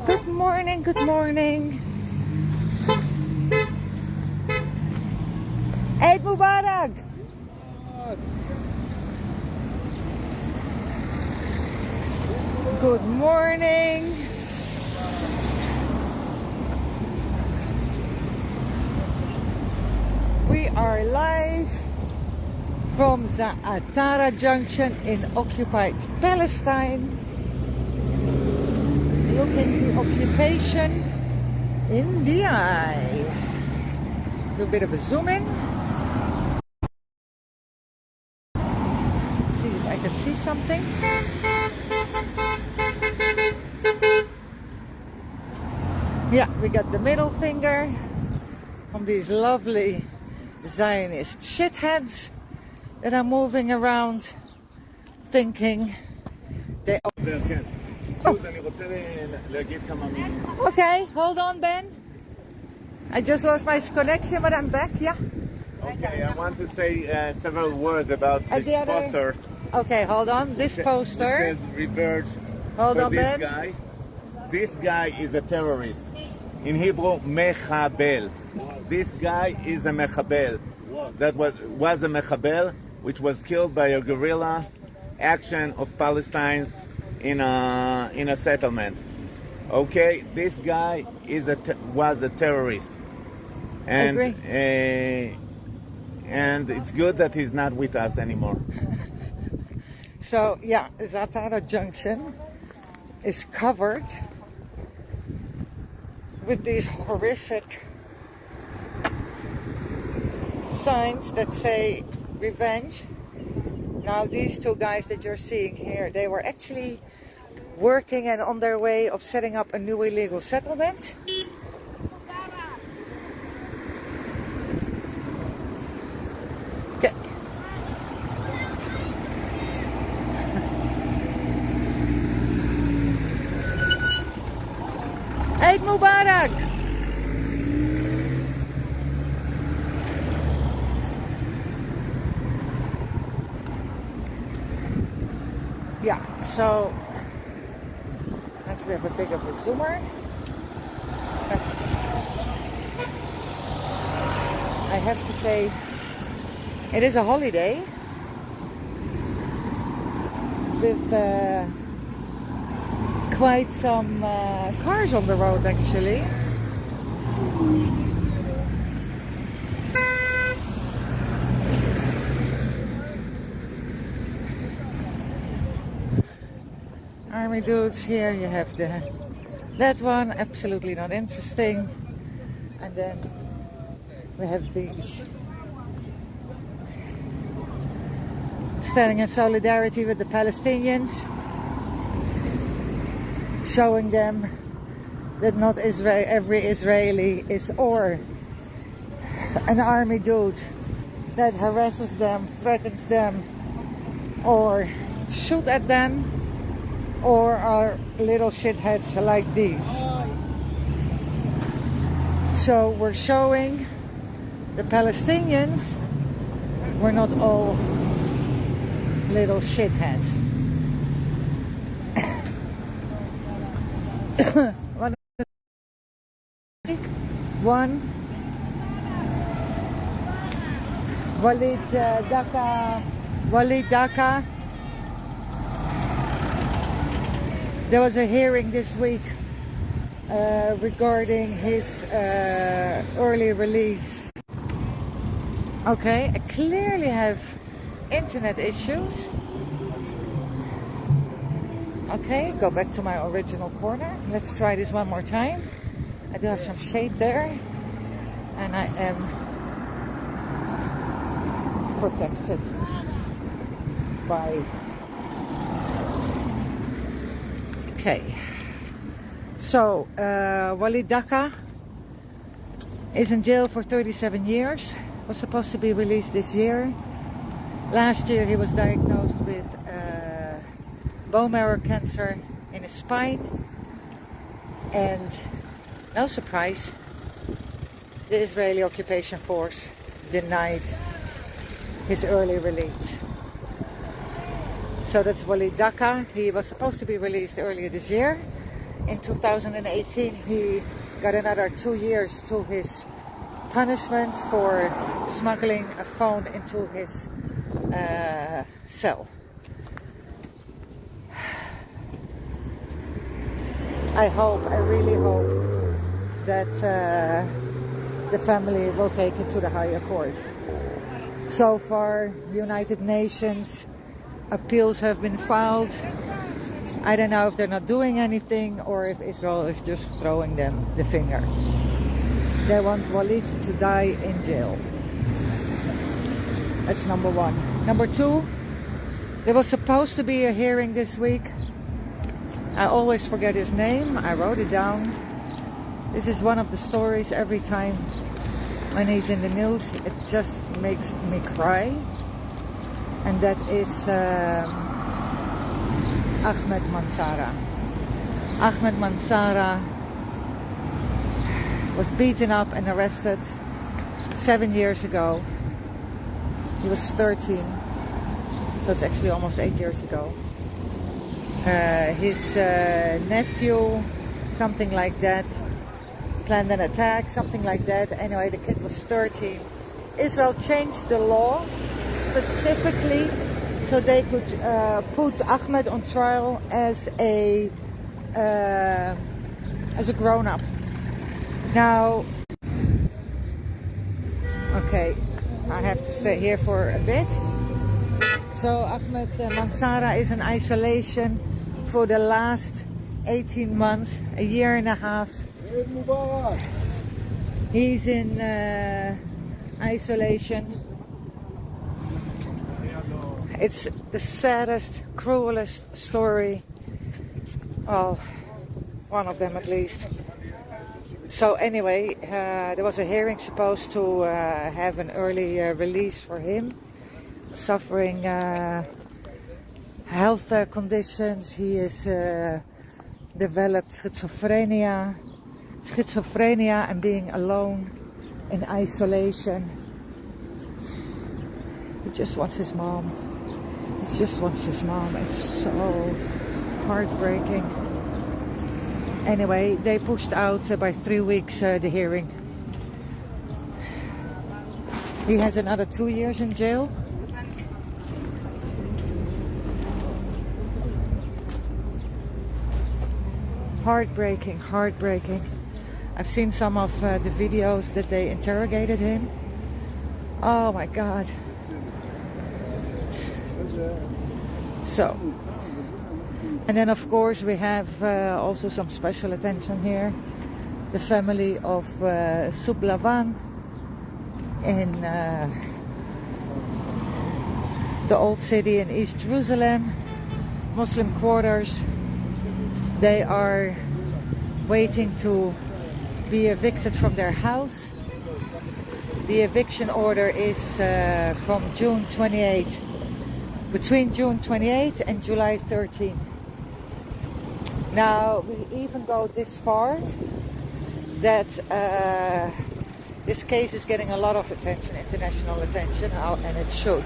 Good morning, good morning. Eid Mubarak. Good morning. We are live from Zaatara Junction in Occupied Palestine. Looking the occupation in the eye. A little bit of a zoom in. Let's see if I can see something. Yeah, we got the middle finger from these lovely Zionist shitheads that are moving around thinking they are. Oh. Okay, hold on, Ben. I just lost my connection, but I'm back, yeah? Okay, I want to say several words about this poster. Okay, hold on. This poster. It says revert. Hold on, this Ben. guy. This guy is a terrorist. In Hebrew, mechabel. This guy is a mechabel. That was a mechabel, which was killed by a guerrilla action of Palestinians in a settlement. Okay, this guy was a terrorist, and I agree. And it's good that he's not with us anymore. So yeah, Zaatara Junction is covered with these horrific signs that say revenge. Now these two guys that you're seeing here, they were actually working and on their way of setting up a new illegal settlement. Okay. Eid Mubarak! Yeah, so let's have a bit of a zoomer. I have to say, it is a holiday with quite some cars on the road actually. Army dudes here, you have that one, absolutely not interesting. And then we have these standing in solidarity with the Palestinians, showing them that not every Israeli is or an army dude that harasses them, threatens them, or shoot at them, or are little shitheads like these. So we're showing the Palestinians we're not all little shitheads. One Walid Daka. There was a hearing this week regarding his early release. Okay, I clearly have internet issues. Okay, go back to my original corner. Let's try this one more time. I do have some shade there, and I am protected by. Okay, so Walid Daka is in jail for 37 years. Was supposed to be released this year. Last year he was diagnosed with bone marrow cancer in his spine, and no surprise, the Israeli occupation force denied his early release. So that's Walid Daka. He was supposed to be released earlier this year. In 2018 he got another 2 years to his punishment for smuggling a phone into his cell. I really hope that the family will take it to the higher court. So far, United Nations appeals have been filed. I don't know if they're not doing anything or if Israel is just throwing them the finger. They want Walid to die in jail. That's number one. Number two, there was supposed to be a hearing this week. I always forget his name. I wrote it down. This is one of the stories every time when he's in the news. It just makes me cry. And that is Ahmed Mansoura. Ahmed Mansoura was beaten up and arrested 7 years ago. He was 13, so it's actually almost 8 years ago. His nephew, something like that, planned an attack, something like that. Anyway, the kid was 13. Israel changed the law specifically so they could put Ahmed on trial as a grown-up. Now, okay, I have to stay here for a bit. So Ahmed Mansoura is in isolation for the last 18 months, a year and a half. He's in isolation. It's the saddest, cruelest story. Well, one of them at least. So anyway, there was a hearing supposed to have an early release for him. Suffering health conditions. He has developed schizophrenia and being alone in isolation. He just wants his mom. He just wants his mom. It's so heartbreaking. Anyway, they pushed out by 3 weeks the hearing. He has another 2 years in jail. Heartbreaking, heartbreaking. I've seen some of the videos that they interrogated him. Oh my God. So, and then of course we have also some special attention here. The family of Sublavan in the old city in East Jerusalem, Muslim quarters. They are waiting to be evicted from their house. The eviction order is from June 28, between June 28 and July 13. Now, we even go this far that this case is getting a lot of attention, international attention, and it should.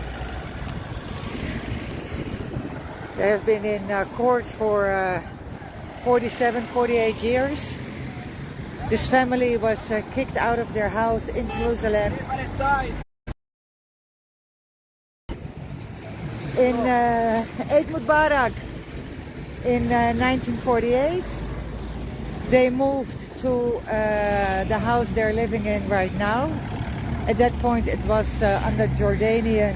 They have been in court for 47, 48 years. This family was kicked out of their house in Jerusalem in Eid Mubarak in 1948. They moved to the house they're living in right now. At that point it was under Jordanian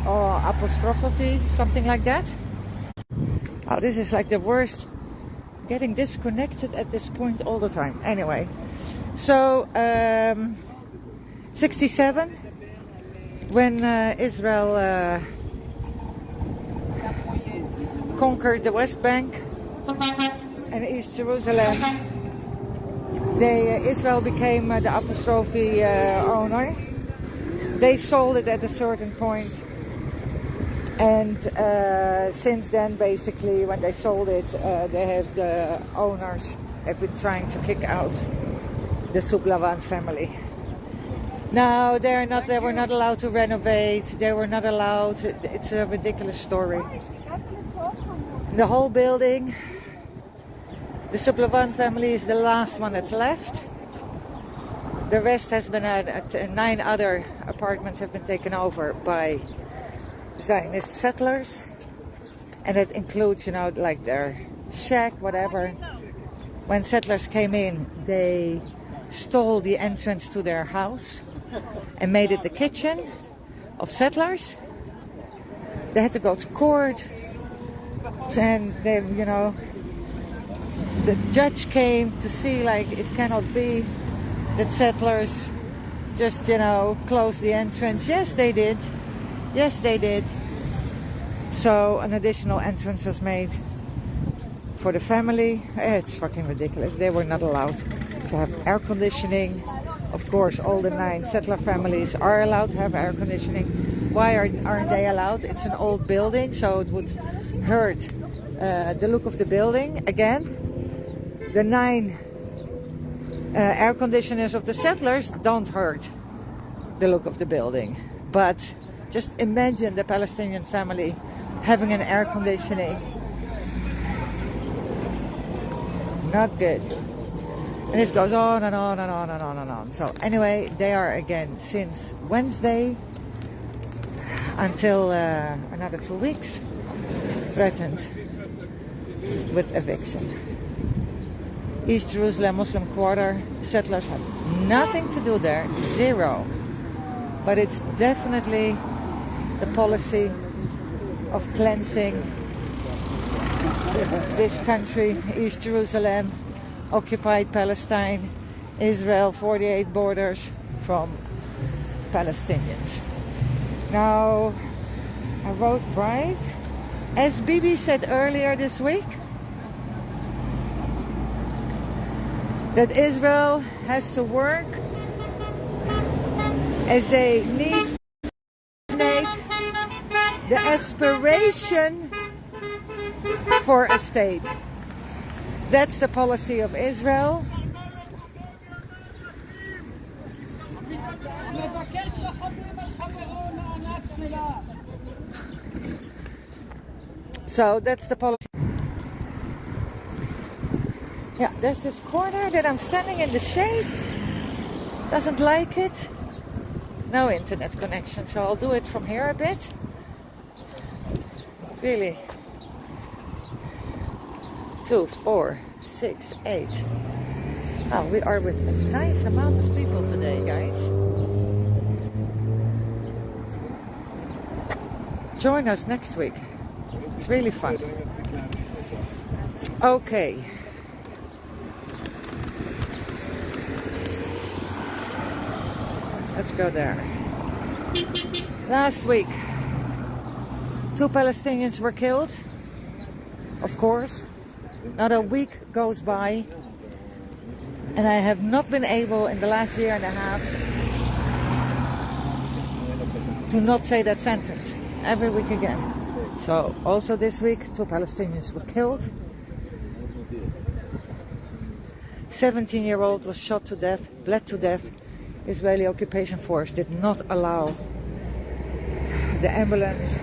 apostrophe, something like that. Oh, this is like the worst. Getting disconnected at this point all the time. Anyway, so 67, when Israel conquered the West Bank and East Jerusalem, Israel became the apostrophe owner. They sold it at a certain point. And since then, basically, when they sold it, the owners have been trying to kick out the Sublavan family. Now, they were not allowed to renovate. They were not allowed. It's a ridiculous story. The whole building, the Suplevan family is the last one that's left. The rest has been 9 other apartments have been taken over by Zionist settlers, and it includes, you know, like their shack, whatever. When settlers came in, they stole the entrance to their house and made it the kitchen of settlers. They had to go to court, and they, you know, the judge came to see, like, it cannot be that settlers just, you know, closed the entrance. Yes, they did. Yes, they did. So an additional entrance was made for the family. It's fucking ridiculous. They were not allowed to have air conditioning. Of course, all the 9 settler families are allowed to have air conditioning. Why aren't they allowed? It's an old building, so it would hurt the look of the building. Again, the 9 air conditioners of the settlers don't hurt the look of the building. But just imagine the Palestinian family having an air conditioning. Not good. And this goes on and on and on and on and on. So anyway, they are again since Wednesday until another 2 weeks threatened with eviction. East Jerusalem Muslim Quarter, settlers have nothing to do there, zero. But it's definitely the policy of cleansing this country, East Jerusalem, Occupied Palestine, Israel, 48 borders from Palestinians. Now, I wrote right, as Bibi said earlier this week, that Israel has to work as they need the aspiration for a state. That's the policy of Israel. So that's the policy. Yeah, there's this corner that I'm standing in the shade. Doesn't like it. No internet connection, so I'll do it from here a bit. It's really 2, 4, 6, 8. Oh, we are with a nice amount of people today, guys. Join us next week. It's really fun. Okay. Let's go there. Last week, 2 Palestinians were killed. Of course, not a week goes by, and I have not been able in the last year and a half to not say that sentence every week again. So also this week, 2 Palestinians were killed. 17-year-old was shot to death, bled to death. Israeli occupation force did not allow the ambulance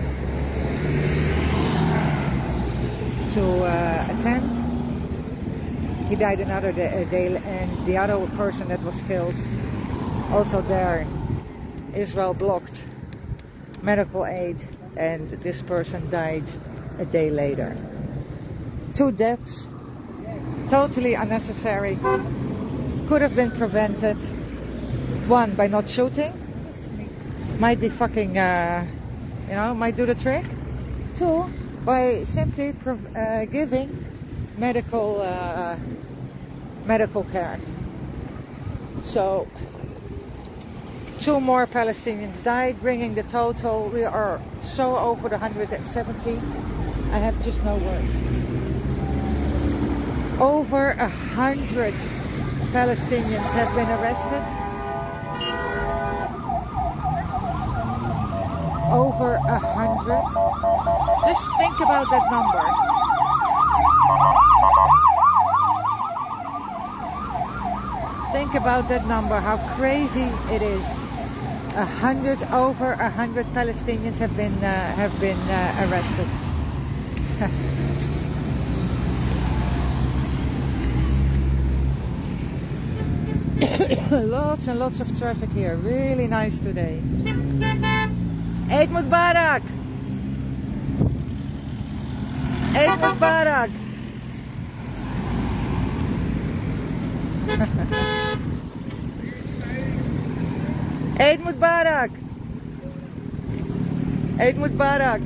to attend. He died another day, and the other person that was killed, also there, Israel blocked medical aid, and this person died a day later. 2 deaths, totally unnecessary, could have been prevented. 1, by not shooting, might be fucking, might do the trick. 2, by simply giving medical care. So, 2 more Palestinians died, bringing the total. We are so over the 170. I have just no words. Over 100 Palestinians have been arrested. Over 100. Just think about that number. Think about that number, how crazy it is. Over 100 Palestinians have been arrested. Lots and lots of traffic here. Really nice today. Eid Mubarak! Eid Mubarak! Eid Mubarak! Eid Mubarak!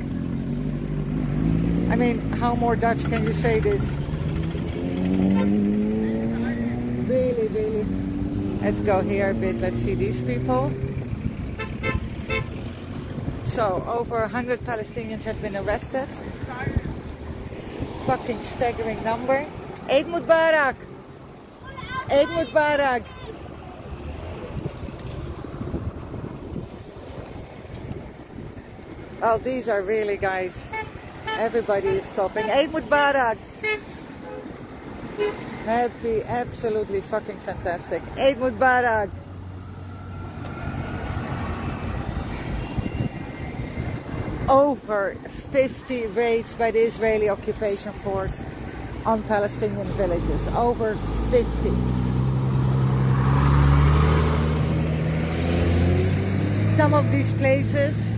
I mean, how more Dutch can you say this? Really, really. Let's go here a bit. Let's see these people. So, over 100 Palestinians have been arrested. Fucking staggering number. Eid Mubarak! Eid Mubarak! Oh, these are really, guys. Everybody is stopping. Eid Mubarak! Happy, absolutely fucking fantastic. Eid Mubarak! Over 50 raids by the Israeli occupation force on Palestinian villages. Over 50. Some of these places,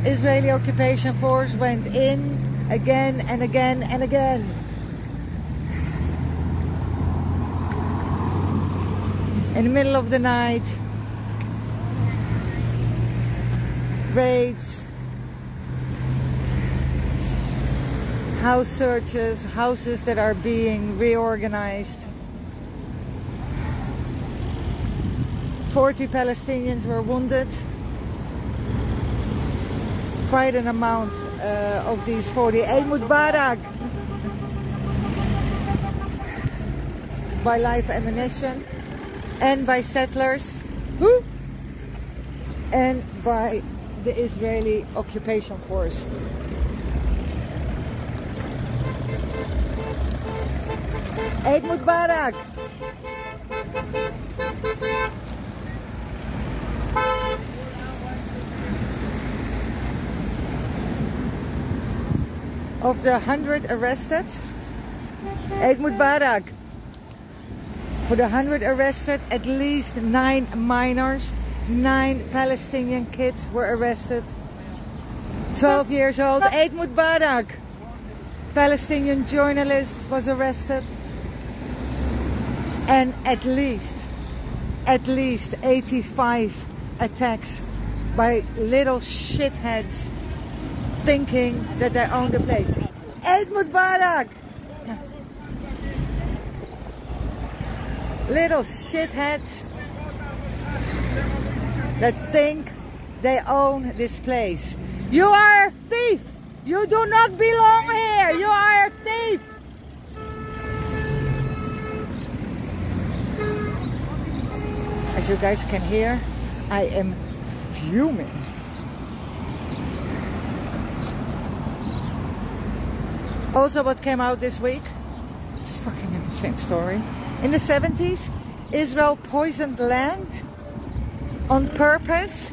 Israeli occupation force went in again and again and again. In the middle of the night, raids, house searches, houses that are being reorganized. 40 Palestinians were wounded. Quite an amount of these 40. Eid Mubarak! By live ammunition and by settlers. Woo! And by the Israeli occupation force. Eid Mubarak! Of the 100 arrested, Eid Mubarak! For the 100 arrested, at least 9 minors, 9 Palestinian kids were arrested. 12 years old, Eid Mubarak! Palestinian journalist was arrested. And at least 85 attacks by little shitheads thinking that they own the place. Eid Mubarak! Little shitheads that think they own this place. You are a thief! You do not belong here! You are a thief! As you guys can hear, I am fuming. Also, what came out this week, it's fucking an insane story. In the 70s, Israel poisoned land on purpose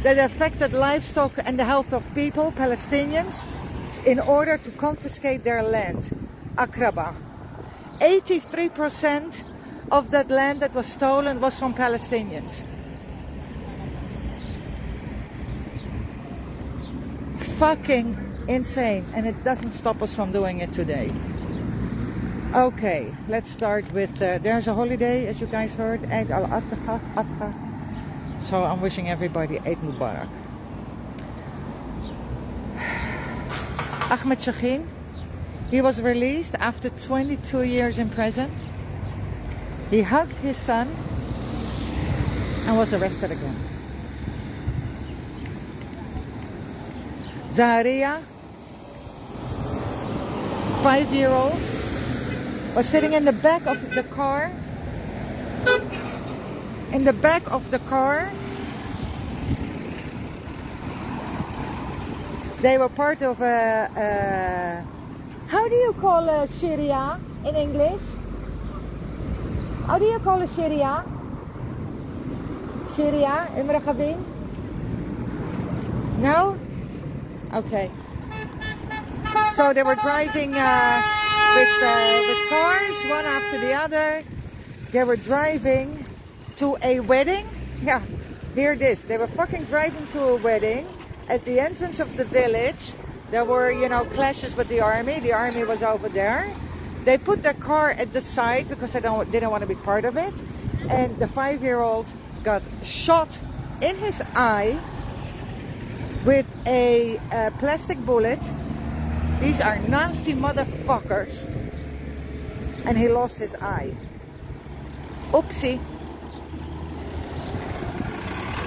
that affected livestock and the health of people, Palestinians, in order to confiscate their land. Akraba. 83% of that land that was stolen was from Palestinians. Fucking insane, and it doesn't stop us from doing it today. Okay, let's start with, there's a holiday, as you guys heard, Eid al-Adha. So I'm wishing everybody Eid Mubarak. Ahmed Shaheen, he was released after 22 years in prison. He hugged his son and was arrested again. Zaatara, 5-year-old, was sitting in the back of the car. In the back of the car. They were part of a how do you call a Sharia in English? How do you call a Sharia? Sharia in No? Okay. So they were driving with cars, one after the other. They were driving to a wedding. Yeah, hear this. They were fucking driving to a wedding. At the entrance of the village, there were, you know, clashes with the army. The army was over there. They put their car at the side because they didn't want to be part of it. And the 5-year-old got shot in his eye with a plastic bullet. These are nasty motherfuckers. And he lost his eye. Oopsie.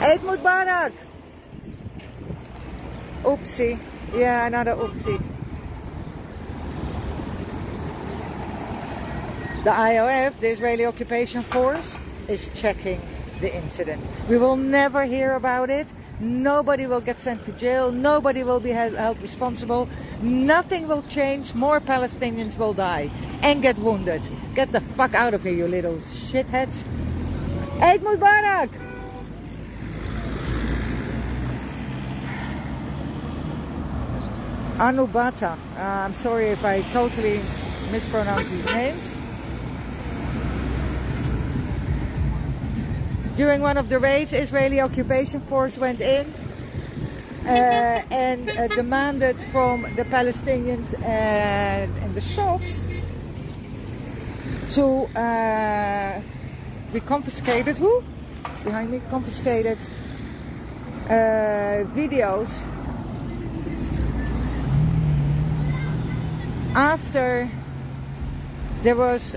Eid Mubarak. Oopsie. Yeah, another oopsie. The IOF, the Israeli Occupation Force, is checking the incident. We will never hear about it. Nobody will get sent to jail. Nobody will be held responsible. Nothing will change. More Palestinians will die and get wounded. Get the fuck out of here, you little shitheads. Eid Mubarak! Anubata. I'm sorry if I totally mispronounce these names. During one of the raids, Israeli occupation force went in and demanded from the Palestinians in the shops to be confiscated. Who? Behind me, confiscated videos after there was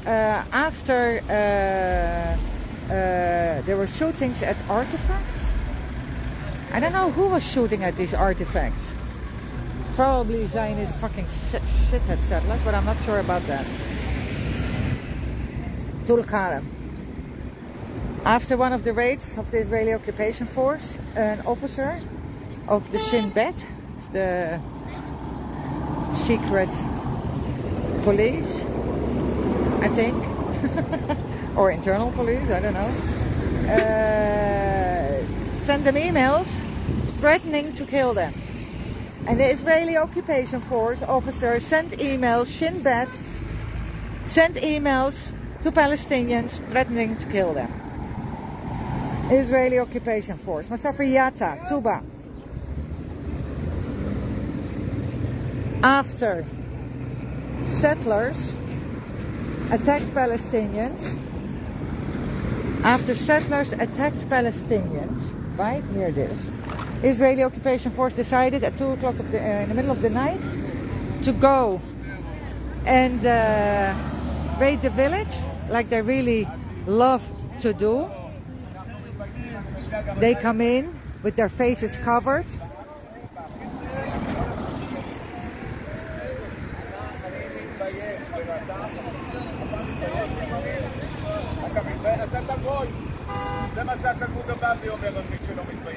there were shootings at artifacts. I don't know who was shooting at these artifacts. Probably Zionist fucking shithead settlers, but I'm not sure about that. Tulkarem. After one of the raids of the Israeli occupation force, an officer of the Shin Bet, the secret police, I think, or internal police, I don't know, sent them emails threatening to kill them. And the Israeli occupation force officers sent emails, Shin Bet sent emails to Palestinians threatening to kill them. Israeli occupation force. Masafer Yatta, Tuba. After settlers attacked Palestinians, right, hear this, Israeli occupation force decided at 2 o'clock in the middle of the night to go and raid the village, like they really love to do. They come in with their faces covered.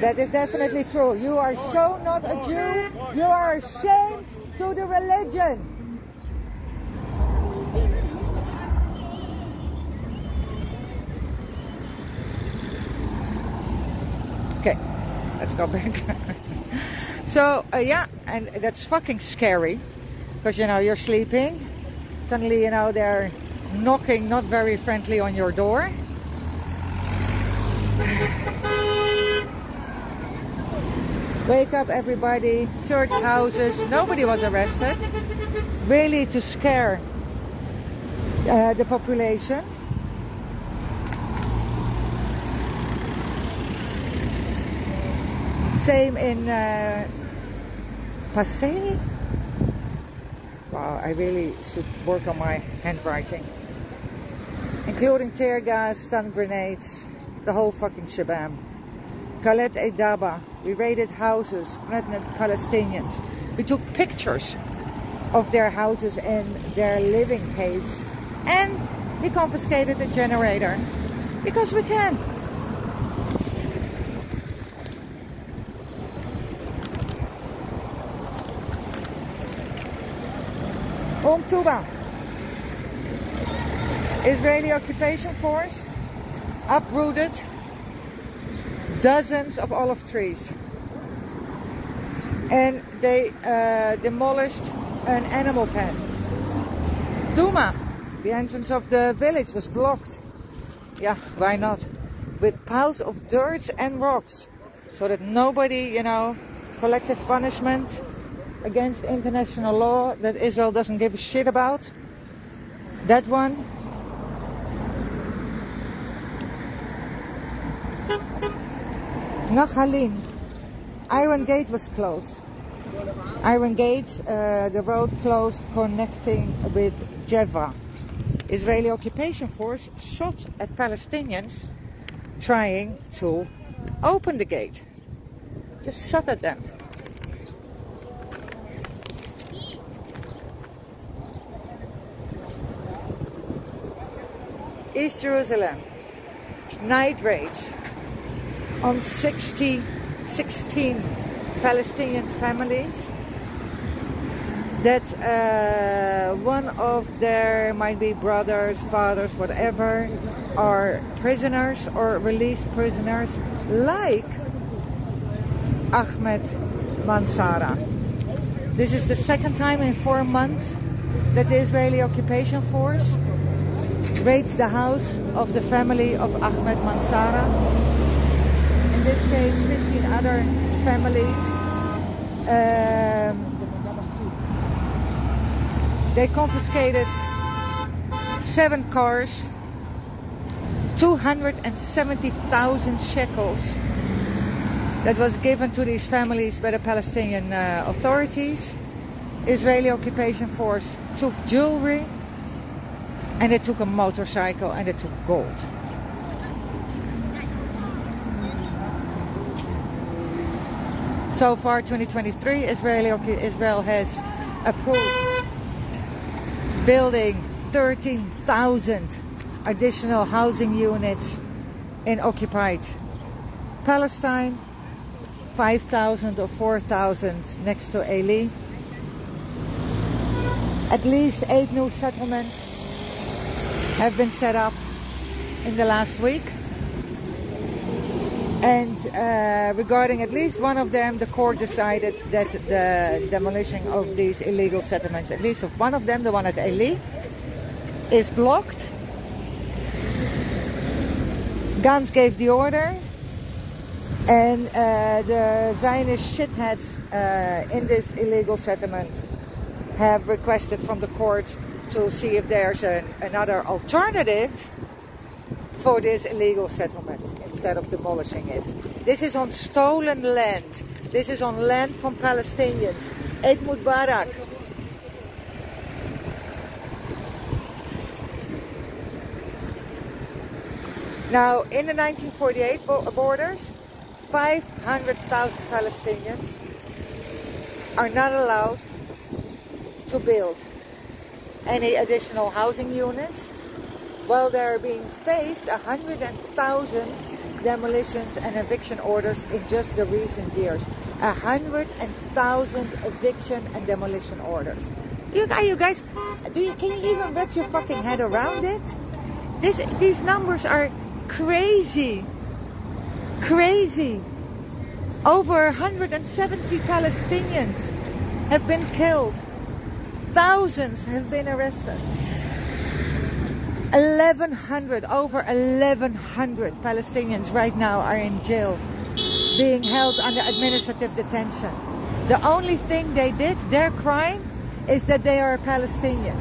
That is definitely true. You are so not a Jew. You are a shame to the religion. Okay, let's go back. So, yeah, and that's fucking scary. Because, you know, you're sleeping. Suddenly, you know, they're knocking not very friendly on your door. Wake up everybody, search houses. Nobody was arrested. Really to scare the population. Same in Passé. Wow, I really should work on my handwriting. Including tear gas, stun grenades, the whole fucking shabam. Khaled Edaba, we raided houses, threatened Palestinians. We took pictures of their houses and their living caves, and we confiscated the generator because we can. Tuba. Israeli occupation force uprooted dozens of olive trees, and they demolished an animal pen. Duma, the entrance of the village was blocked. Yeah, why not? With piles of dirt and rocks, so that nobody, you know, collective punishment against international law that Israel doesn't give a shit about. That one. Nachalim. Iron Gate was closed. Iron Gate, the road closed connecting with Jeva. Israeli occupation force shot at Palestinians trying to open the gate. Just shot at them. East Jerusalem, night raids on 16 Palestinian families that one of their, might be brothers, fathers, whatever, are prisoners or released prisoners, like Ahmed Mansara. This is the second time in 4 months that the Israeli occupation force raids the house of the family of Ahmed Mansara. In this case, 15 other families. They confiscated 7 cars, 270,000 shekels that was given to these families by the Palestinian authorities. Israeli occupation force took jewelry, and they took a motorcycle, and they took gold. So far, 2023, Israel has approved building 13,000 additional housing units in occupied Palestine, 5,000 or 4,000 next to Eli. At least 8 new settlements have been set up in the last week. And regarding at least one of them, the court decided that the demolition of these illegal settlements, at least of one of them, the one at Eli, is blocked. Gantz gave the order, and the Zionist shitheads in this illegal settlement have requested from the court to see if there's another alternative for this illegal settlement instead of demolishing it. This is on stolen land. This is on land from Palestinians. Eid Mubarak. Now, in the 1948 borders, 500,000 Palestinians are not allowed to build any additional housing units, while they're being faced 100,000 demolitions and eviction orders in just the recent years. 100,000 eviction and demolition orders. Can you even wrap your fucking head around it? These numbers are crazy. Crazy. Over 170 Palestinians have been killed. Thousands have been arrested. Over 1,100 Palestinians right now are in jail, being held under administrative detention. The only thing they did, their crime, is that they are Palestinian.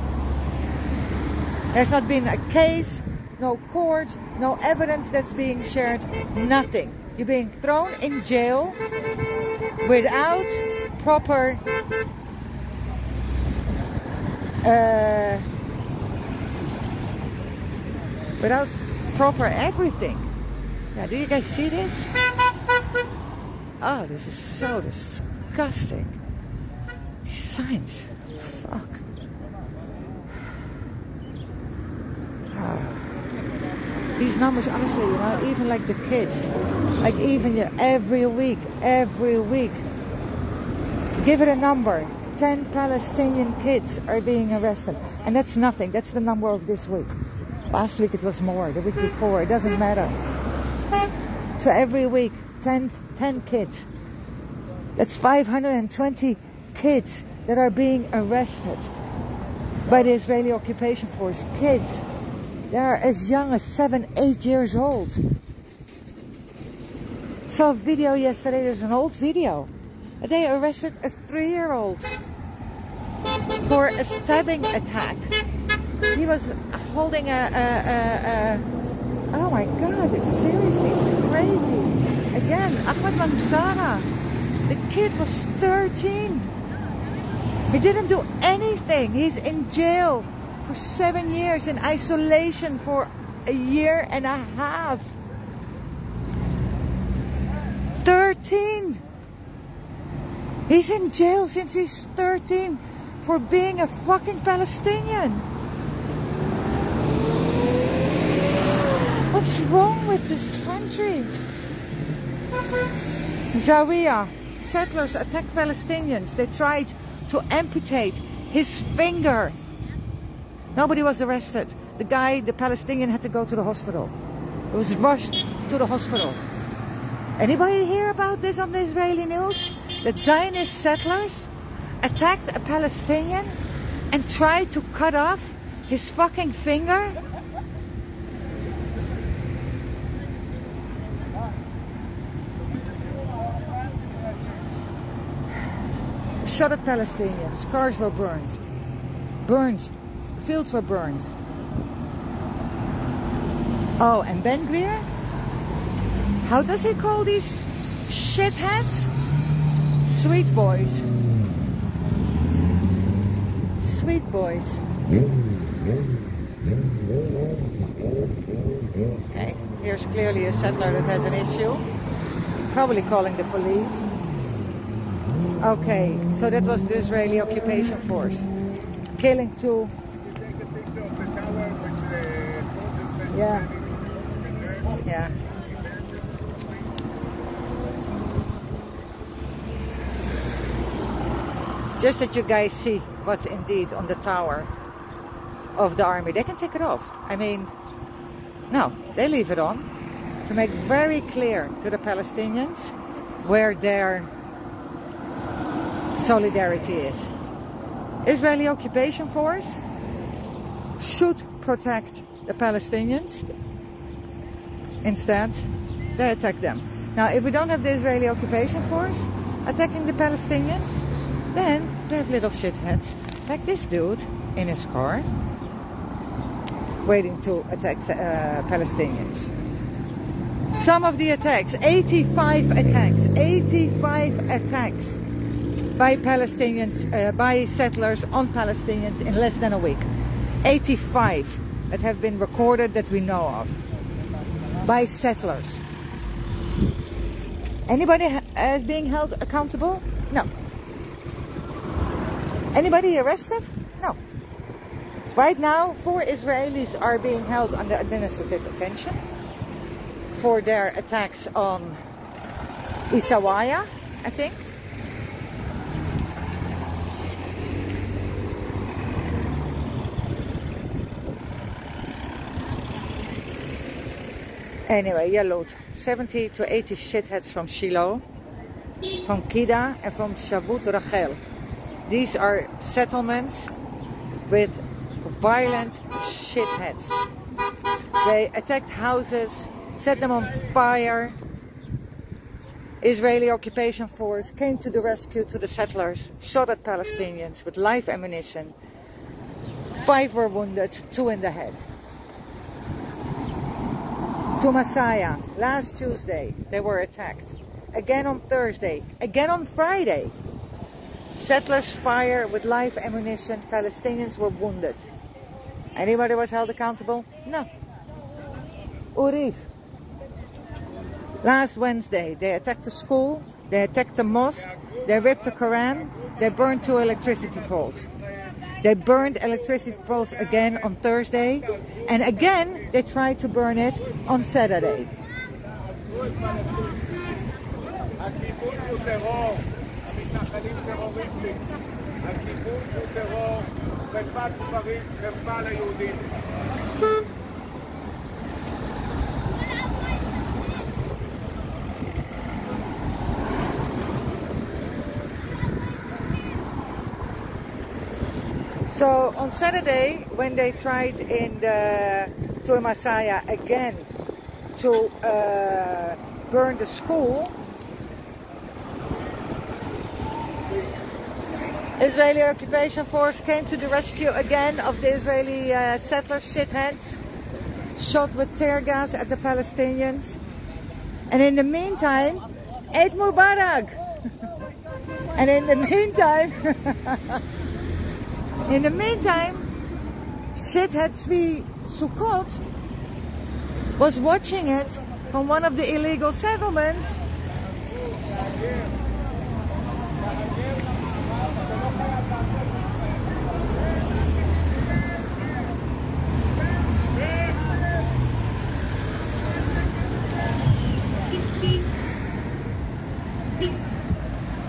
There's not been a case, no court, no evidence that's being shared, nothing. You're being thrown in jail without proper everything. Now, do you guys see this? Oh, this is so disgusting. These signs. Fuck. These numbers, honestly, you know, even like the kids, like even every week, give it a number. 10 Palestinian kids are being arrested, and that's nothing. That's the number of this week. Last week it was more, the week before, it doesn't matter. So every week, 10 kids. That's 520 kids that are being arrested by the Israeli occupation force. Kids, they are as young as 7, 8 years old. Saw a video yesterday, there's an old video. They arrested a 3-year-old for a stabbing attack. He was holding oh my God, it's seriously, it's crazy. Again, Ahmed Manzara, the kid was 13. He didn't do anything. He's in jail for 7 years, in isolation for 1.5 years. 13. He's in jail since he's 13 for being a fucking Palestinian. What's wrong with this country? Zawiya, settlers attacked Palestinians. They tried to amputate his finger. Nobody was arrested. The guy, the Palestinian, had to go to the hospital. He was rushed to the hospital. Anybody hear about this on the Israeli news? That Zionist settlers attacked a Palestinian and tried to cut off his fucking finger? Shot at Palestinians. Cars were burned. Burned. Fields were burned. Oh, and Ben Gvir? How does he call these shitheads? Sweet boys. Sweet boys. Okay, here's clearly a settler that has an issue. Probably calling the police. Okay, so that was the Israeli occupation force. Killing 2. Yeah. Yeah. Just that you guys see what's indeed on the tower of the army. They can take it off. I mean, no, they leave it on to make very clear to the Palestinians where their solidarity is. Israeli occupation force should protect the Palestinians. Instead, they attack them. Now, if we don't have the Israeli occupation force attacking the Palestinians, then we have little shitheads like this dude in his car waiting to attack Palestinians. Some of the attacks, 85 attacks by Palestinians, by settlers on Palestinians in less than a week. 85 that have been recorded that we know of by settlers. Anybody being held accountable? No. Anybody arrested? No. Right now, 4 Israelis are being held under administrative detention for their attacks on Isawaya, I think. Anyway, yellowed 70 to 80 shitheads from Shiloh, from Kida, and from Shavut Rachel. These are settlements with violent shitheads. They attacked houses, set them on fire. Israeli occupation force came to the rescue to the settlers, shot at Palestinians with live ammunition. 5 were wounded, 2 in the head. To Messiah, last Tuesday, they were attacked. Again on Thursday, again on Friday. Settlers fire with live ammunition, Palestinians were wounded. Anybody was held accountable? No. Urif. Last Wednesday, they attacked a school, they attacked a mosque, they ripped the Quran, they burned 2 electricity poles. They burned electricity poles again on Thursday, and again they tried to burn it on Saturday. So on Saturday, when they tried in the Tul Masaya again to burn the school, Israeli occupation force came to the rescue again of the Israeli settlers, shitheads, shot with tear gas at the Palestinians. And in the meantime, Eid Mubarak! And in the meantime, shithead Tzvi Sukkot was watching it from one of the illegal settlements.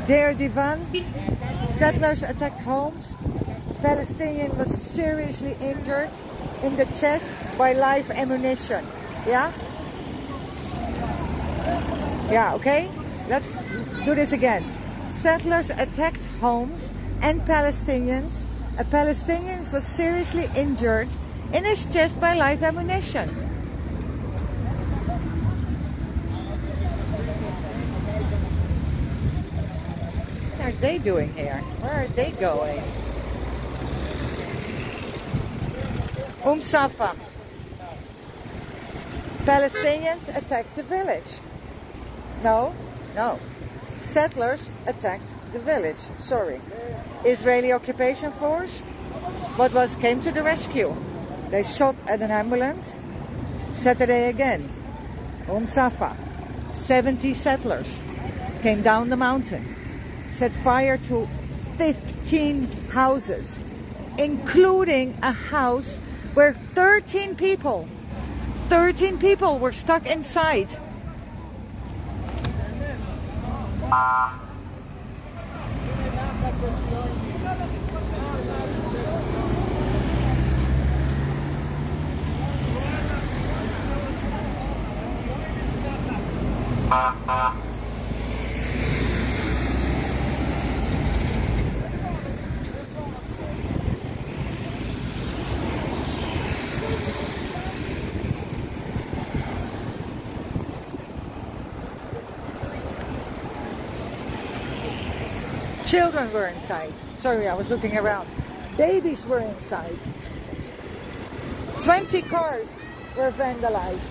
Deir Divan, settlers attacked homes. Palestinian was seriously injured in the chest by live ammunition. Yeah? Yeah, okay? Let's do this again. Settlers attacked homes and Palestinians. A Palestinian was seriously injured in his chest by live ammunition. What are they doing here? Where are they going? Safa. Palestinians attacked the village. No. Settlers attacked the village. Sorry. Israeli occupation force came to the rescue. They shot at an ambulance. Saturday again. Safa. 70 settlers came down the mountain. Set fire to 15 houses, including a house where 13 people were stuck inside. Children were inside. Sorry, I was looking around. Babies were inside. 20 cars were vandalized.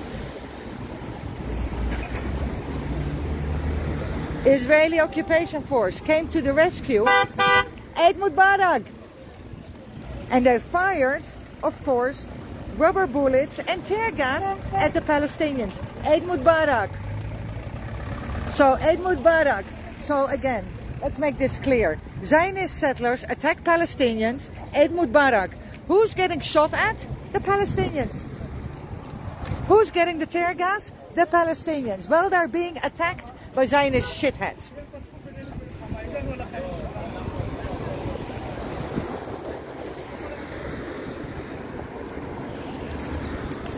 Israeli occupation force came to the rescue. Eid Mubarak! And they fired, of course, rubber bullets and tear gas at the Palestinians. Eid Mubarak! So, Eid Mubarak. So again, let's make this clear. Zionist settlers attack Palestinians. Eid Mubarak. Who's getting shot at? The Palestinians. Who's getting the tear gas? The Palestinians. Well, they're being attacked by Zionist shitheads.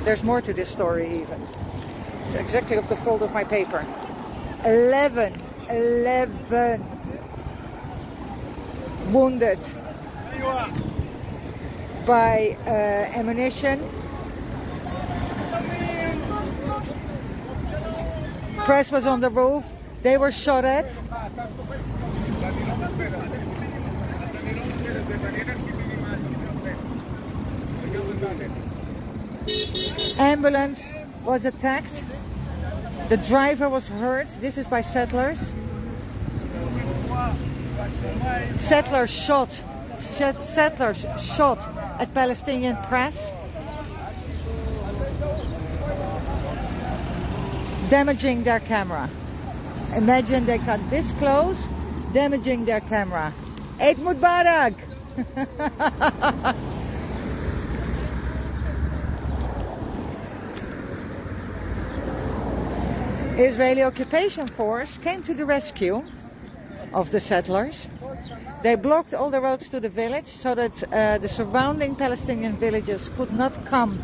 There's more to this story even. It's exactly of the fold of my paper. 11 wounded by ammunition. Press was on the roof. They were shot at. Ambulance was attacked. The driver was hurt. This is by settlers. Settlers shot at Palestinian press, damaging their camera. Imagine they got this close, damaging their camera. Eid Mubarak! Israeli occupation force came to the rescue of the settlers. They blocked all the roads to the village so that the surrounding Palestinian villages could not come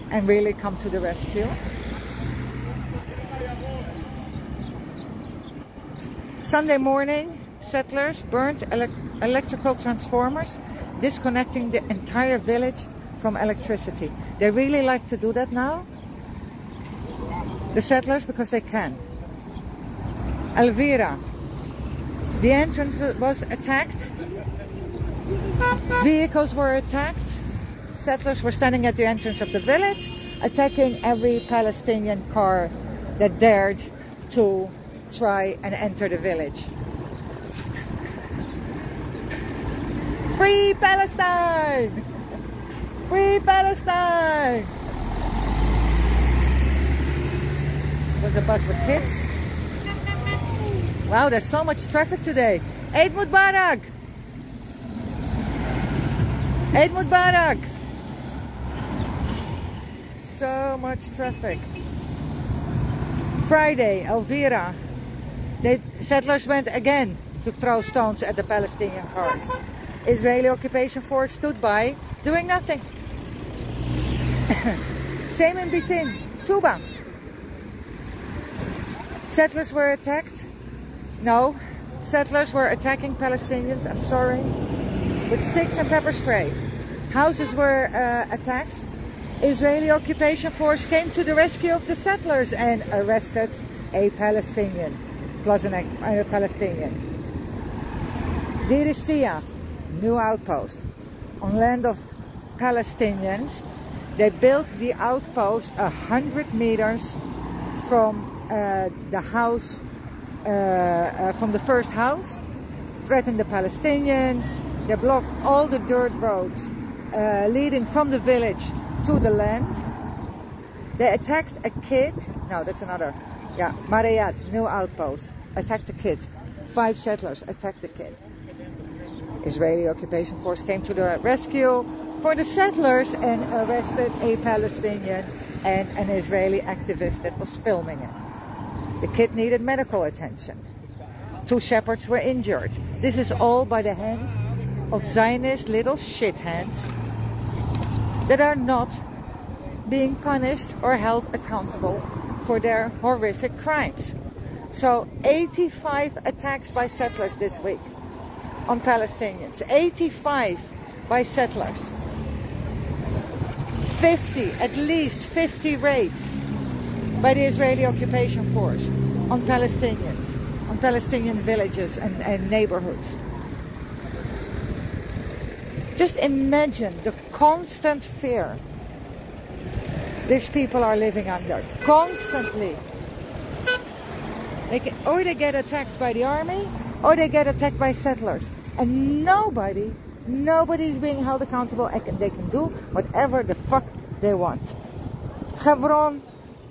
and really come to the rescue. Sunday morning, settlers burned electrical transformers, disconnecting the entire village from electricity. They really like to do that now, the settlers, because they can. Elvira, the entrance was attacked, vehicles were attacked, settlers were standing at the entrance of the village, attacking every Palestinian car that dared to try and enter the village. Free Palestine! Free Palestine! Was a bus with kids. Wow, there's so much traffic today. Eid Mubarak! Eid Mubarak! So much traffic. Friday, Elvira. Settlers went again to throw stones at the Palestinian cars. Israeli occupation force stood by, doing nothing. Same in Bitin, Tuba. Settlers were attacked. No, settlers were attacking Palestinians, I'm sorry, with sticks and pepper spray. Houses were attacked. Israeli occupation force came to the rescue of the settlers and arrested a Palestinian, plus a Palestinian. Diristia, new outpost. On land of Palestinians, they built the outpost 100 meters from the house, from the first house, threatened the Palestinians. They blocked all the dirt roads leading from the village to the land. They attacked a kid. No, that's another. Yeah, Marayat, new outpost. Attacked a kid. 5 settlers attacked the kid. Israeli occupation force came to the rescue for the settlers and arrested a Palestinian and an Israeli activist that was filming it. The kid needed medical attention. 2 shepherds were injured. This is all by the hands of Zionist little shit hands that are not being punished or held accountable for their horrific crimes. So 85 attacks by settlers this week on Palestinians. 85 by settlers. 50, at least 50 raids by the Israeli occupation force on Palestinians, on Palestinian villages and neighborhoods. Just imagine the constant fear these people are living under. Constantly. Or they get attacked by the army, or they get attacked by settlers. And nobody's being held accountable, and they can do whatever the fuck they want. Hebron,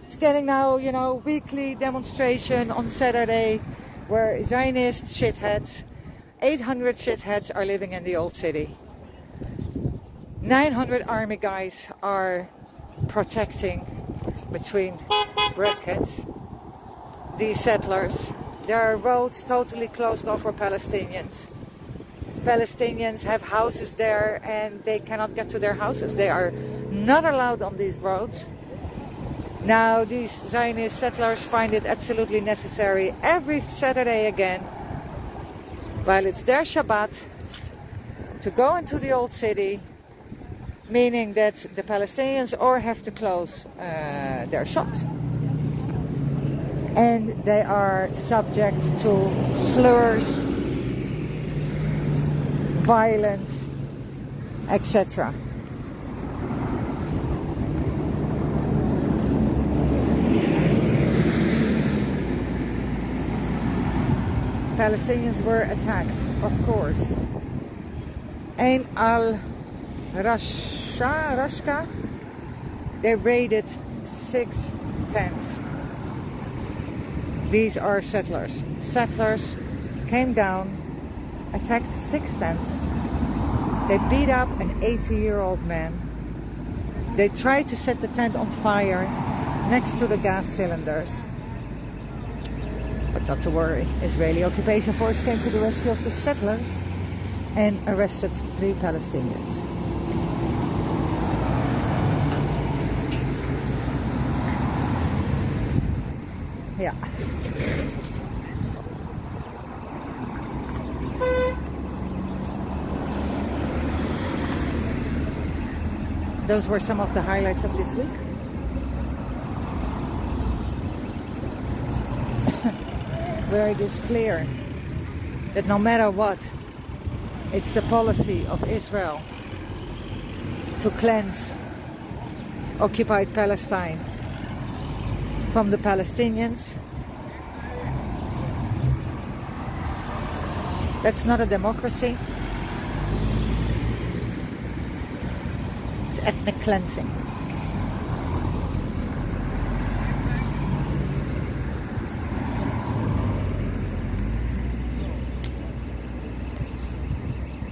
it's getting now, weekly demonstration on Saturday where Zionist shitheads, 800 shitheads are living in the old city. 900 army guys are protecting, between brackets, these settlers. There are roads totally closed off for Palestinians. Palestinians have houses there and they cannot get to their houses. They are not allowed on these roads. Now these Zionist settlers find it absolutely necessary every Saturday again, while it's their Shabbat, to go into the old city, meaning that the Palestinians or have to close their shops, and they are subject to slurs, violence, etc. Palestinians were attacked, of course. Ain al-Rashka, they raided 6 tents. These are settlers. Settlers came down, attacked 6 tents. They beat up an 80-year-old man. They tried to set the tent on fire next to the gas cylinders. But not to worry, Israeli occupation force came to the rescue of the settlers and arrested 3 Palestinians. Yeah. those were some of the highlights of this week. Where it is clear that no matter what, it's the policy of Israel to cleanse occupied Palestine from the Palestinians. That's not a democracy. It's ethnic cleansing.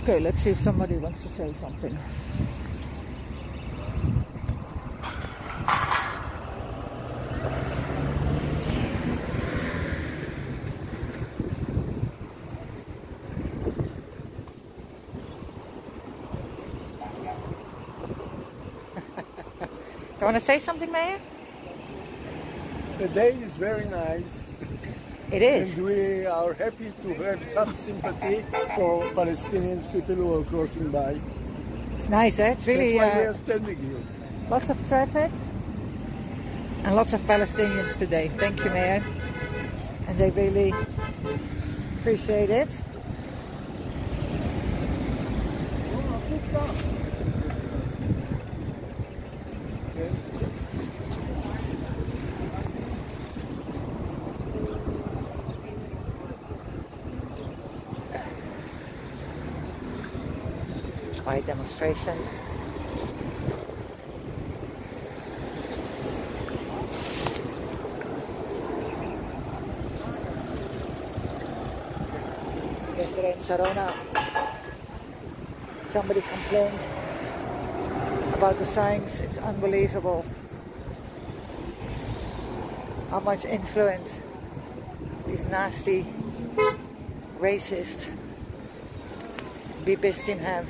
Okay, let's see if somebody wants to say something. You want to say something, Mayor? The day is very nice. It is. And we are happy to have some sympathy for Palestinian people who are crossing by. It's nice, eh? It's really That's why we are standing here. lots of traffic and lots of Palestinians today. Thank you, Mayor. And they really appreciate it. Quiet demonstration. Yesterday in Sarona, somebody complained about the signs. It's unbelievable how much influence these nasty, racist Bibistim have.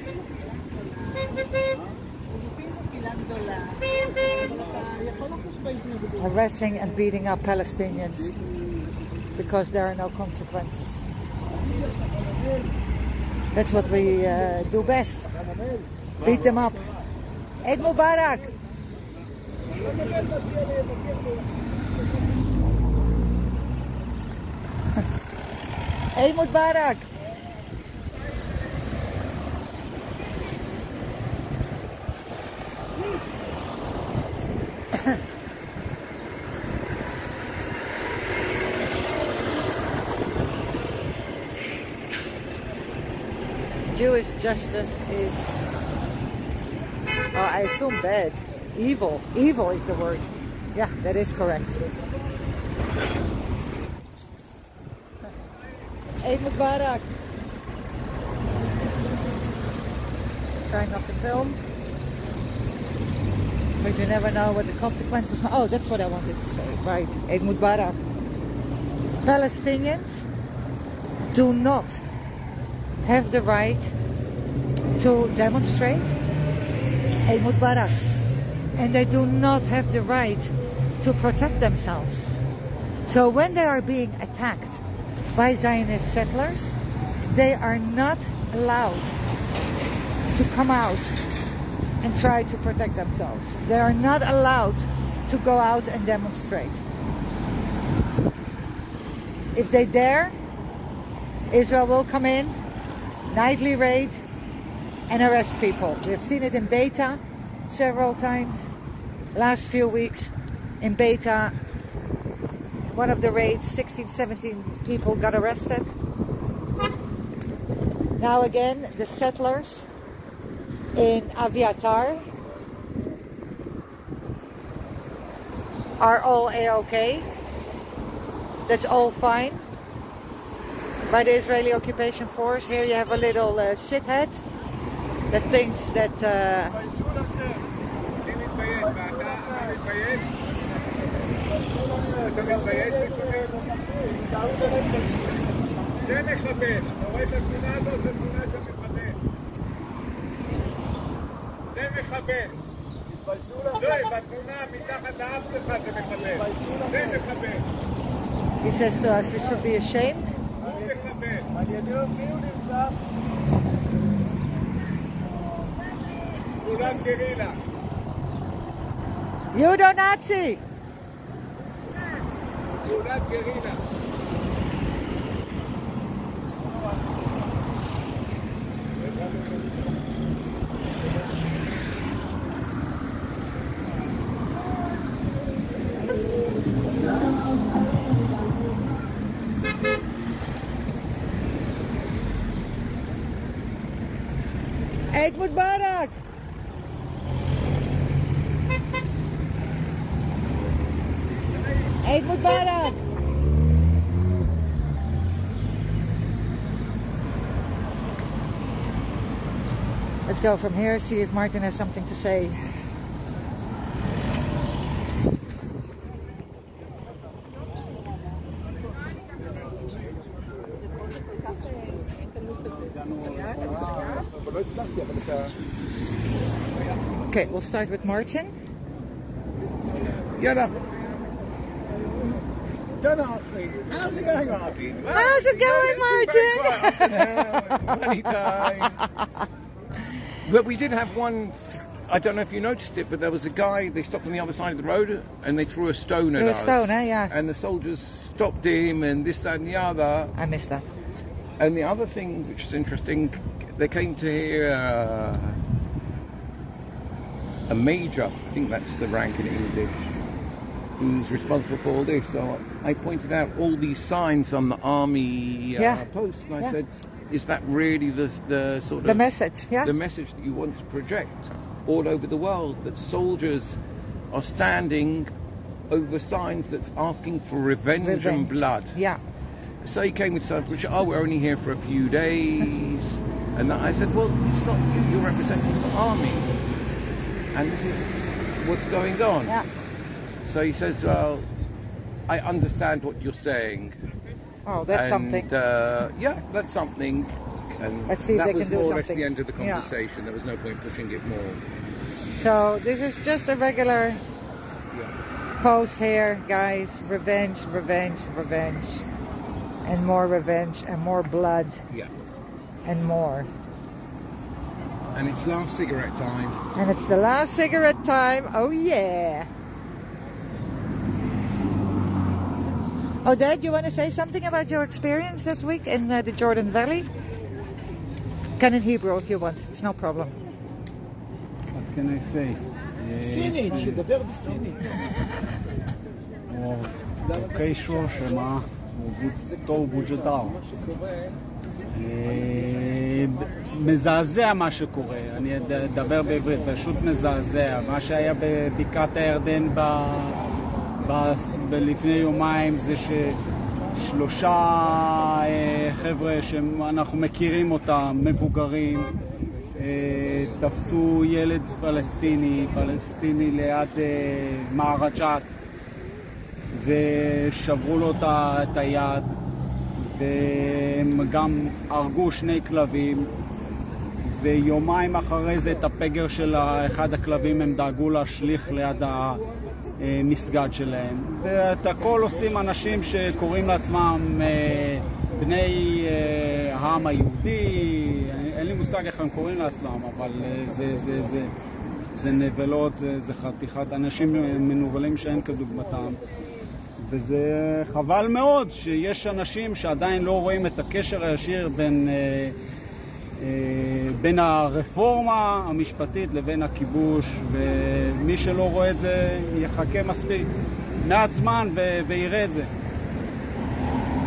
Arresting and beating up Palestinians because there are no consequences. That's what we do best. Beat them up. Eid Mubarak! Eid Mubarak! Jewish justice is, I assume, bad. Evil. Evil is the word. Yeah, that is correct. Eid Mubarak. Trying not to film. But you never know what the consequences are. Oh, that's what I wanted to say. Right. Eid Mubarak. Palestinians do not have the right to demonstrate. Eid Mubarak. And they do not have the right to protect themselves. So when they are being attacked by Zionist settlers, they are not allowed to come out and try to protect themselves. They are not allowed to go out and demonstrate. If they dare, Israel will come in, nightly raid, and arrest people. We've seen it in Beta several times. Last few weeks in Beta, one of the raids, 16, 17 people got arrested. Now again, the settlers in Aviatar are all A-OK. That's all fine by the Israeli occupation force. Here you have a little shithead that thinks that זה מחבל, אתה רואה את התמונה הזאת? זה תמונה של מחבל. זה מחבל. זוהי, בתמונה מתחת האף שלך זה מחבל. זה מחבל. he says to us we should be ashamed. הוא מחבל. על ידי מי הוא נמצא? כולם גרילה. Judo-Nazi! Eid Mubarak! Eid Mubarak! Let's go from here, see if Martin has something to say. Okay, we'll start with Martin. Yeah, don't ask me. How's it going, Martin? Well, How's it going, Martin? Many times. But we did have one. I don't know if you noticed it, but there was a guy. They stopped on the other side of the road and they threw a stone at us. Threw a stone, eh? Yeah. And the soldiers stopped him, and this, that, and the other. I missed that. And the other thing, which is interesting, they came to hear a major. I think that's the rank in English, who's responsible for all this. So I pointed out all these signs on the army posts, and I said, "Is that really the sort of the message? Yeah, the message that you want to project all over the world? That soldiers are standing over signs that's asking for revenge. And blood." Yeah. So he came with stuff which, we're only here for a few days, and I said, "Well, it's not you. You're representing the army, and this is what's going on." Yeah. So he says, "Well, I understand what you're saying." Oh, that's something. Yeah, that's something. And Let's see if that they was can do more or less something. the end of the conversation. There was no point pushing it more. So this is just a regular post here, guys. Revenge, revenge, revenge. And more revenge, and more blood. Yeah. And more. And it's last cigarette time. And it's the last cigarette time. Oh, yeah. Odette, you want to say something about your experience this week in the Jordan Valley? Can in Hebrew if you want. It's no problem. What can I say? סינית, שדבר בסינית.可以说什么？都不知道. מזעזע מה שקורה, אני אדבר בעברית, פשוט מזעזע. מה שהיה בבקעת הירדן לפני יומיים זה ששלושה חבר'ה שאנחנו מכירים אותם, מבוגרים, תפסו ילד פלסטיני ליד מערג'ת, ושברו לו את היד, והם גם הרגו שני כלבים, ויומיים אחרי זה את הפגר של אחד הכלבים הם דאגו להשליך ליד המסגד שלהם. ואת הכל עושים אנשים שקוראים לעצמם בני העם היהודי, אין לי מושג איך הם קוראים לעצמם, אבל זה נבלות, זה חתיכת אנשים מנובלים שאין כדוגמתם. וזה חבל מאוד שיש אנשים שעדיין לא רואים את הקשר הישיר בין הרפורמה המשפטית לבין הכיבוש, ומי שלא רואה את זה יחכה מספיק מעט זמן ויראה את זה.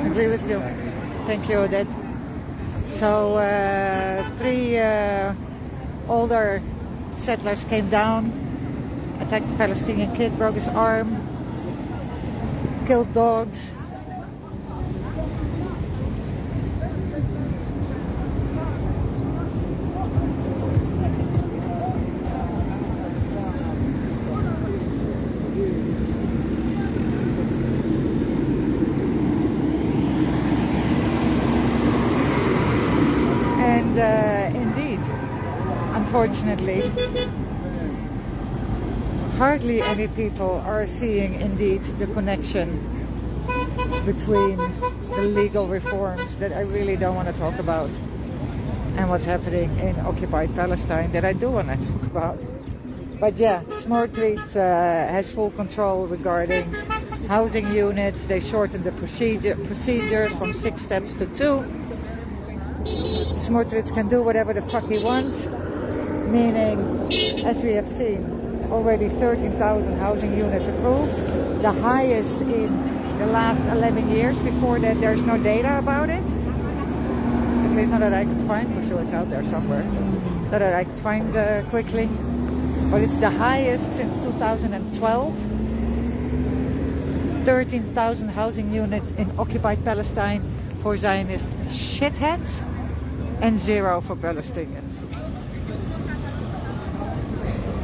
I agree with you. Thank you, Odette. So, three older settlers came down, attacked the Palestinian kid, broke his arm, killed dogs. And indeed, unfortunately, hardly any people are seeing indeed the connection between the legal reforms that I really don't want to talk about and what's happening in occupied Palestine that I do want to talk about. But yeah, Smotrich has full control regarding housing units. They shortened the procedures from 6 steps to 2. Smotrich can do whatever the fuck he wants, meaning, as we have seen, already 13,000 housing units approved, the highest in the last 11 years. Before that, there's no data about it. At least not that I could find. For sure it's out there somewhere. Not that I could find quickly. But it's the highest since 2012. 13,000 housing units in occupied Palestine for Zionist shitheads and 0 for Palestinians.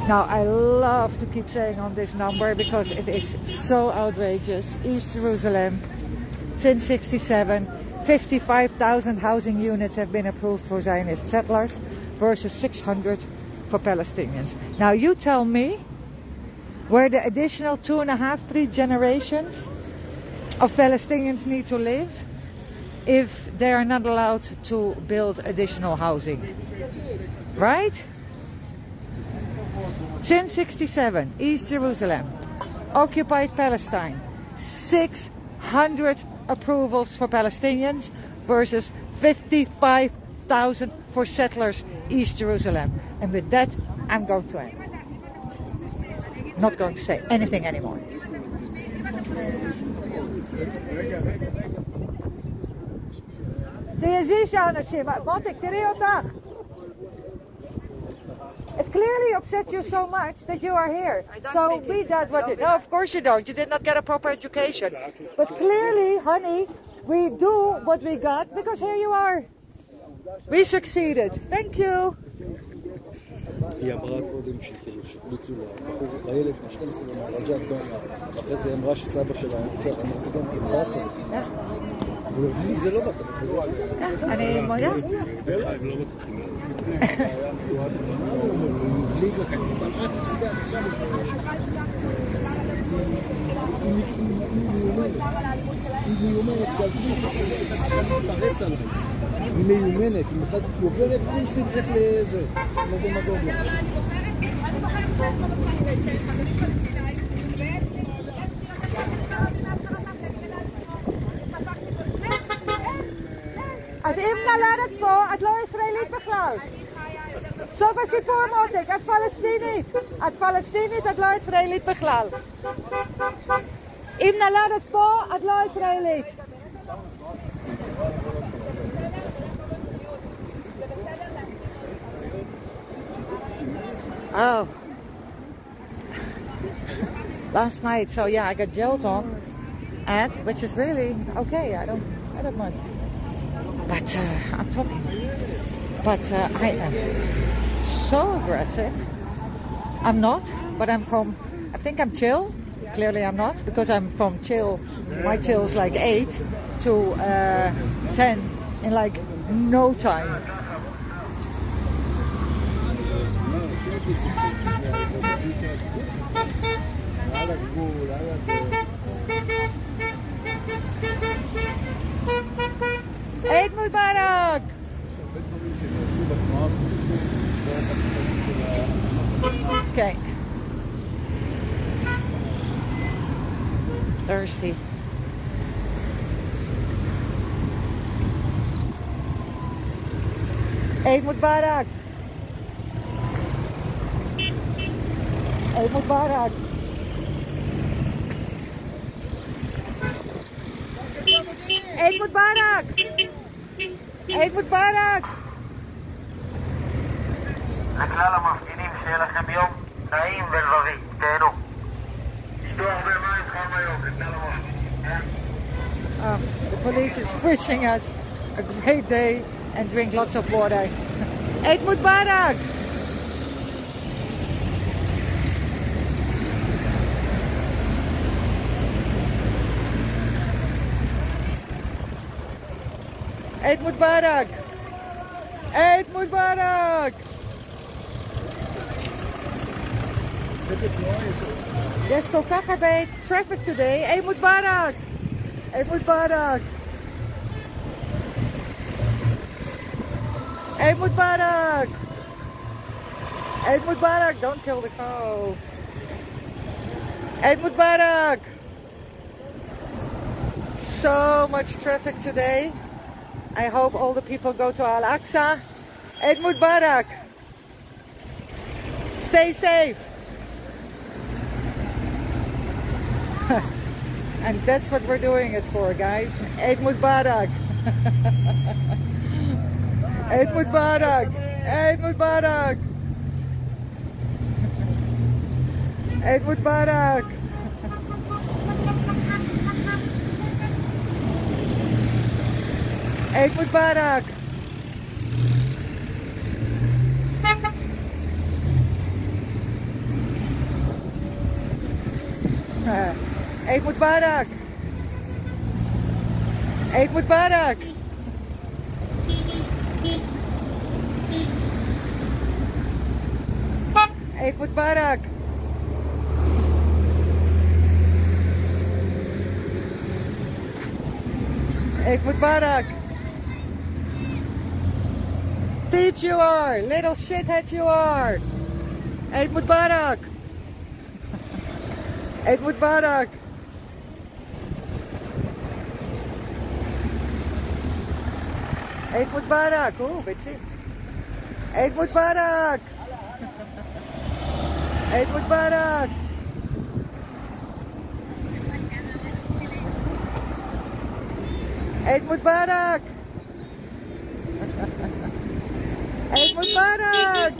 Now, I love to keep saying on this number because it is so outrageous. East Jerusalem, since 67, 55,000 housing units have been approved for Zionist settlers versus 600 for Palestinians. Now, you tell me where the additional 2.5, 3 generations of Palestinians need to live if they are not allowed to build additional housing. Right? Since 67, East Jerusalem, occupied Palestine, 600 approvals for Palestinians versus 55,000 for settlers, East Jerusalem. And with that, I'm going to end. Not going to say anything anymore. It clearly upset you so much that you are here. So be that what it. No, of course you don't. You did not get a proper education. But clearly, honey, we do what we got because here you are. We succeeded. Thank you. היא אמרה קודם שהחליצו לילד ב-12 במהרג'ה הדבאסה. אחרי זה אמרה שסבא שלה נמצא, אמרתי גם כן, באסה. זה לא באסה. אני מודה. היא מיומנת, היא עוברת קורסים איך לזה, כמו דמגוגיה. אז אם נולדת פה, את לא ישראלית בכלל. סוף הסיפור מותק, את פלסטינית. את פלסטינית, את לא ישראלית בכלל. אם נולדת פה, את לא ישראלית. Oh. Last night, so yeah, I got jailed on, which is really okay. I don't mind. But I'm talking. But I am so aggressive. I'm not, but I think I'm chill. Clearly I'm not, because I'm from chill. My chill is like 8 to 10 in like no time. Eid Mubarak! Okay. Thirsty. Eid Mubarak! Eid Mubarak! Eid Mubarak! Eid Mubarak! לכלל המפגינים שיהיה לכם יום נעים ולבבי, תהנו. תשתו הרבה מים חם היום, לכלל המפגינים. The police is wishing us a great day and drink lots of water. Eid Mubarak! Eid Mubarak! Eid Mubarak! There's כל כך הרבה traffic today. Eid Mubarak! Eid Mubarak! Eid Mubarak! Eid Mubarak, don't kill the cow. Eid Mubarak. So much traffic today. I hope all the people go to Al-Aqsa. Eid Mubarak. Stay safe. And that's what we're doing it for, guys. Eid Mubarak. Eid Mubarak. Eid Mubarak. Eid Mubarak. Eid Mubarak. Eid Mubarak. Eid Mubarak. Eid Mubarak. Eid Mubarak. Thieves you are, little shithead you are. Eid Mubarak. Eid Mubarak. Eid Mubarak. Oh, bitchy. Eid Mubarak. Eid Mubarak. Eid Mubarak. Eid Mubarak.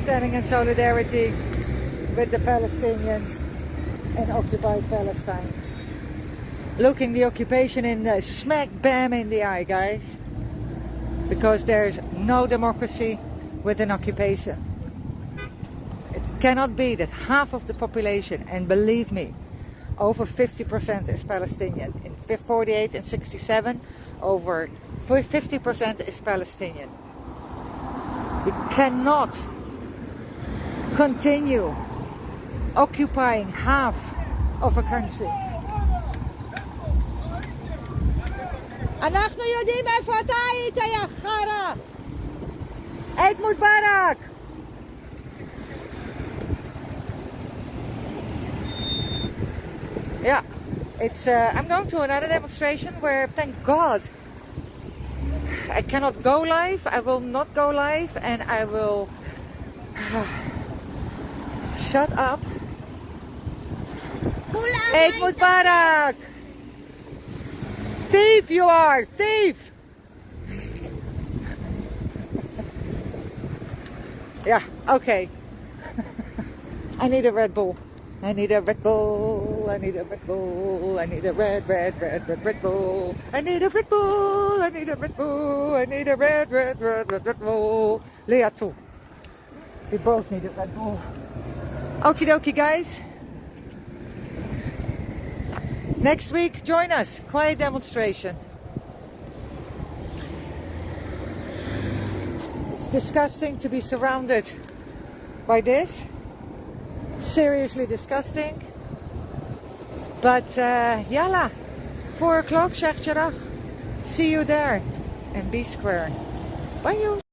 Standing in solidarity with the Palestinians in occupied Palestine. Looking the occupation in the smack bam in the eye, guys. Because there's no democracy with an occupation. It cannot be that half of the population, and believe me, over 50% is Palestinian. In 48 and 67, over 50% is Palestinian. We cannot continue occupying half of a country. אנחנו יודעים איפה אתה היית, יא חרא! Eid Mubarak! Yeah, it's. I'm going to another demonstration where, thank God, I cannot go live. I will not go live, and I will shut up. Eid Mubarak! Thief you are! Thief! Yeah, okay. I need a Red Bull. I need a Red Bull. I need a Red Bull. I need a red Bull. I need a Red Bull. I need a Red Bull. I need a red Bull. Leah too. We both need a Red Bull. Okie dokie, guys. Next week, join us. Quiet demonstration. It's disgusting to be surrounded by this. Seriously disgusting. But yalla. 4 o'clock, Sheikh Jarrah. See you there. And be square. Bye you.